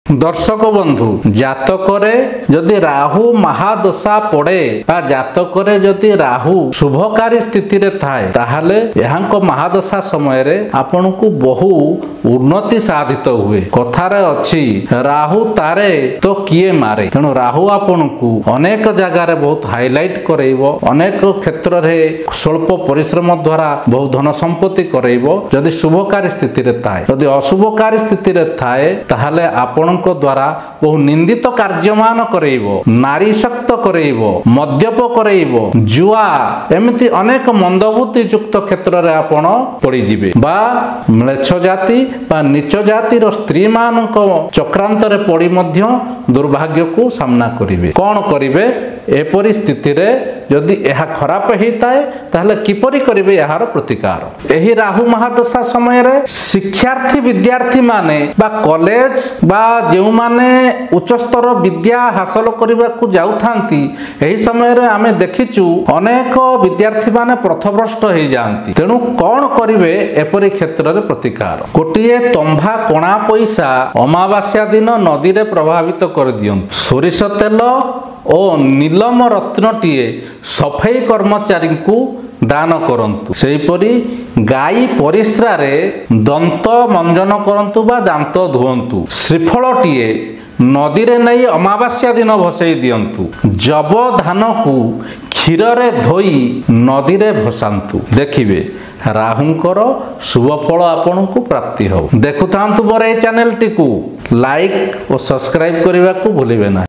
दर्शक बंधु जातकरे जदि राहु महादशा पड़े बा जातकरे जदि राहु शुभकारी स्थिति रे थाए ताहले यहांको महादशा समय रे आपनकु बहु उन्नति साधित हुए। कथारे अछि राहु तारे तो किए मारे। तेणु राहु आपनकु अनेक जगार बहुत हाइलाइट करैबो, अनेक क्षेत्र रे स्वल्प परिश्रम द्वारा बहुत धन संपत्ति करैबो जदि शुभकारी स्थिति रे थाए। जदि अशुभकारी स्थिति रे थाए ताहले आपन द्वारा बहु निंदित कार्यमान करैबो, नारी शक्त करैबो, मद्यप करैबो, जुआ एमिति अनेक मंदबुद्धि युक्त क्षेत्र रे आपण पड़ी जिवे बा म्लेच्छ जाति बा नीच जातिर स्त्री मानक चक्रांत रे पड़ी मध्य दुर्भाग्य को सामना करिवे। कोन करिवे एपरि स्थिति रे जदि एहा खराब हेताए ताहले किपरि करिवे एहार प्रतिकार। एही राहु महादशा समय रे शिक्षार्थी विद्यार्थी माने बा कॉलेज बा जो माने उच्च स्तर विद्या हासिल करने को जाउथांती एही समय रे आमे देखिचु अनेक विद्यार्थी माने पथभ्रष्ट हो जाती। तेणु कौन करिवे एपरि क्षेत्र रे प्रतिकार। गोटिए तंभा कणा पैसा अमावास्या दिन नदी रे प्रभावित कर दियंतु। सोरिष तेल और नीलम रत्नटीए सफाई कर्मचारी को दान करंतु। सेहीपरि गाई परिश्रा रे दंत मंजन करंतु बा दांत धुअंतु। श्रीफलटीए नदी रे नहीं अमावास्या दिन भसई दियंतु। जब धान को क्षीर रे धोई नदी रे भसांतु। देखिबे राहुंकर शुभ फल आपन को प्राप्ति हो। देखुथांतु मोर ए चैनल टी को लाइक और सब्सक्राइब करने को भूलिबे ना।